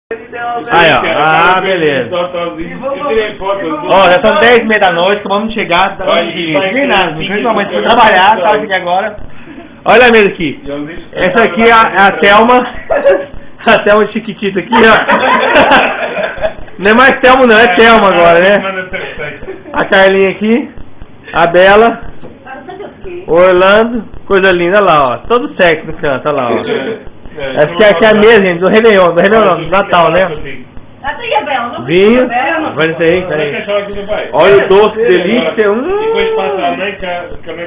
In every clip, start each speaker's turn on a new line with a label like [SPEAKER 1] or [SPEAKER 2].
[SPEAKER 1] Aí, ó. Ah, beleza. Ó, já são 10h30 da noite, que vamos chegar. Não cheguei nada, não mãe foi trabalhar, tá? Cheguei agora. Olha a mesa aqui. Essa aqui é a Thelma. A Thelma de Chiquitita aqui, ó. Não é mais Thelma não, é Thelma agora, né? A Carlinha aqui. A Bela. O Orlando. Coisa linda, olha lá, ó. Todo sexy no canto, olha lá, ó. Acho que aqui é a mesa, gente, do Réveillon não, do Natal, né? Vinho. Vai aí, peraí. Olha o doce, que delícia.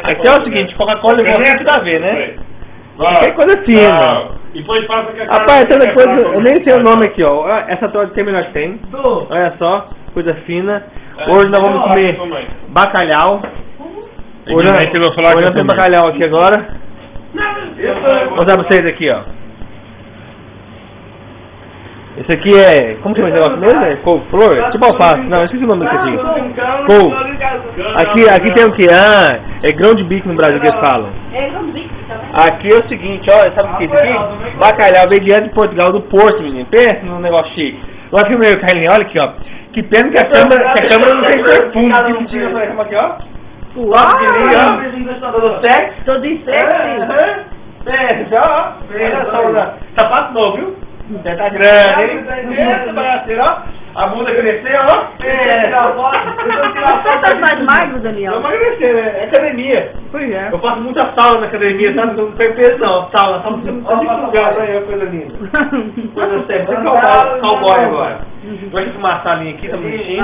[SPEAKER 1] Aqui é o seguinte, Coca-Cola e você tudo a ver, né? Que coisa fina. Rapaz, tem uma coisa, eu nem sei o nome aqui, ó. Essa torta tem melhor que tem. Olha só, coisa fina. Hoje nós vamos comer bacalhau. Hoje nós temos bacalhau aqui agora. Vou mostrar pra vocês aqui, ó. Esse aqui é... Como chama esse negócio mesmo? É couve-flor? Tipo alface. Não, eu esqueci o nome desse aqui. Couve. Aqui tem o que? Ah, é grão de bico no Brasil que eles falam. É grão de bico também. Aqui é o seguinte, ó. Sabe o que é isso aqui? Bacalhau veio direto de Portugal, do Porto, menino. Pensa num negócio chique. Agora filmei o Carlinhos, olha aqui, ó. Que pena que a câmera não tem perfume. Que sentido eu falei, aqui, ó. Uau! Todo sexy?
[SPEAKER 2] Todo sexy?
[SPEAKER 1] Pensa, ó. Olha só, sapato novo, viu? Já tá grande, hein? Eita, bagaceiro, ó. A bunda cresceu, ó.
[SPEAKER 2] Você tá mais magro, Daniel?
[SPEAKER 1] Não emagrecer, né? É academia.
[SPEAKER 2] Pois é.
[SPEAKER 1] Eu faço muita sauna na academia, sabe? Não tem peso não, sauna fica muito divulgado, aí, coisa linda. Coisa séria, tem cowboy agora. Gosta de filmar a salinha aqui, só um bonitinho.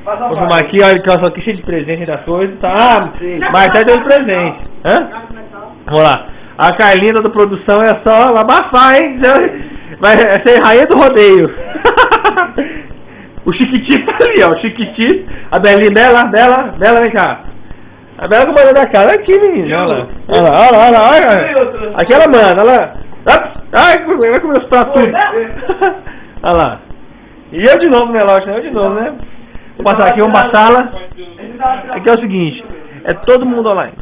[SPEAKER 1] Vou filmar aqui, olha que só aqui cheio de presente das coisas, tá? Ah, Marcelo deu de presente. Hã? Vamos lá. A Carlinha da produção é só abafar, hein? Vai ser rainha do rodeio. O Chiquitito tá ali, ó. O Chiquitito. A Belinha, Bela, vem cá. A Bela comanda da casa. Aqui, menina. Olha lá. Aqui ela manda, olha lá. Ai, vai comer os pratos tudo. Olha lá. E eu de novo, né, lógico? Eu de novo, né? Vou passar aqui, vamos pra sala. Aqui é o seguinte. É todo mundo online.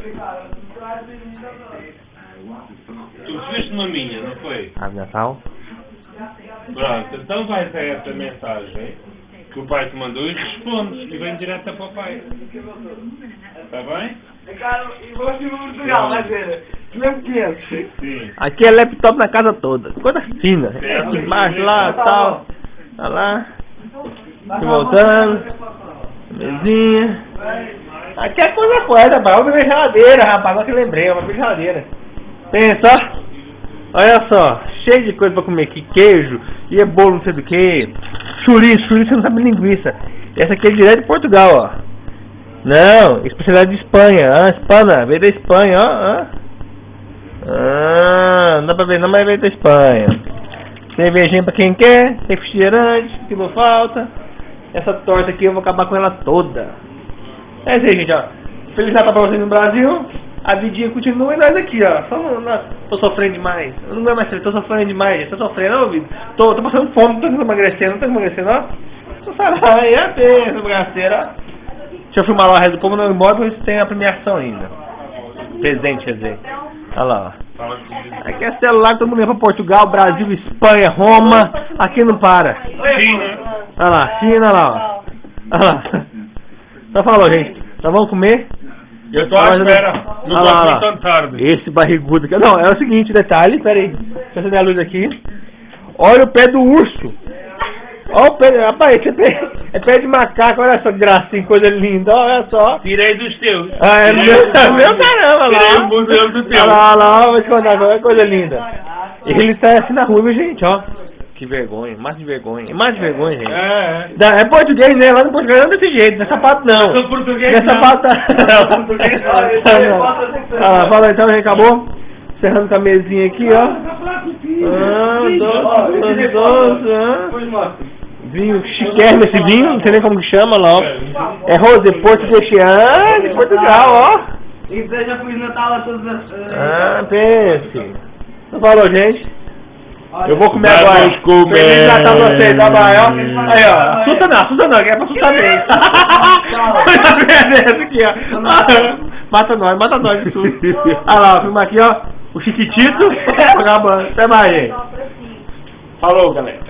[SPEAKER 3] Tu fizeste uma minha, não foi?
[SPEAKER 1] A Natal.
[SPEAKER 3] Pronto, então vais a essa mensagem que o pai te mandou e respondes e vem direto para o pai. Está bem?
[SPEAKER 4] E vou para Portugal, vai ver. Mesmo 500.
[SPEAKER 3] Sim.
[SPEAKER 1] Aqui é laptop na casa toda. Coisa fina. É aqui embaixo, lá, tal. Olha lá. Aqui voltando. Mesinha. Aqui é coisa forte, rapaz. Vamos ver geladeira, rapaz. Agora que eu lembrei, vamos ver geladeira. Pensa, ó. Olha só, cheio de coisa pra comer aqui, queijo, e é bolo não sei do que, chouriço você não sabe linguiça. Essa aqui é direto de Portugal, ó. Não, especialidade de Espanha, Espanha, veio da Espanha, ó. Não dá pra ver não, mas veio da Espanha. Cervejinha pra quem quer, refrigerante, que não falta. Essa torta aqui eu vou acabar com ela toda. É isso aí, gente, ó. Feliz Natal pra vocês no Brasil. A vidinha continua e nós aqui, ó. Só não tô sofrendo demais. Eu não aguento mais ser, tô sofrendo demais, gente. Tô sofrendo, ô vida. Tô passando fome, não tô emagrecendo, não tô emagrecendo, ó. Tô sarado, aí é bem, bagaceira, ó. Deixa eu filmar lá o resto do povo, não ir embora, porque vocês têm a premiação ainda. Presente, quer dizer. Olha lá, ó. Aqui é celular, todo mundo vem pra Portugal, Brasil, Espanha, Roma. Aqui não para.
[SPEAKER 3] China.
[SPEAKER 1] Olha lá, China, olha lá, ó. Olha lá. Então falou, gente. Então vamos comer.
[SPEAKER 3] Eu estou à espera, não pode vir tão tarde.
[SPEAKER 1] Esse barrigudo aqui. Não, é o seguinte, detalhe, pera aí. Deixa eu acender a luz aqui. Olha o pé do urso. Olha o pé, rapaz, esse é pé de macaco, olha só que gracinha, coisa linda, olha só.
[SPEAKER 3] Tirei dos teus.
[SPEAKER 1] Ah, é meu caramba, lá.
[SPEAKER 3] Tirei o modelo do teu.
[SPEAKER 1] Olha lá, vou te contar, olha que coisa linda. E ele sai assim na rua, viu, gente, ó. Que vergonha, mais de vergonha, gente. É português, né? Lá no Portugal não é desse jeito, não é sapato não.
[SPEAKER 3] Eu sou português,
[SPEAKER 1] não é sapato não.
[SPEAKER 3] Português
[SPEAKER 1] não. Fala então, já acabou? Encerrando com a mesinha aqui, ó. Doce. Vinho chiquérrimo esse vinho, não sei nem como que chama lá, ó. É Rosé Português de Portugal, ó.
[SPEAKER 4] E você já fui de Natal a todas as...
[SPEAKER 1] pense. Então falou, gente. Eu vou comer agora.
[SPEAKER 3] Vamos comer.
[SPEAKER 1] Feliz Natal pra vocês, tá bom, ó. Aí, ó. Assusta não, que é pra assustar bem. Olha aqui, ó. Mata nós de susto. Olha lá, filma aqui, ó. O Chiquitito. Até mais, gente. Falou, galera.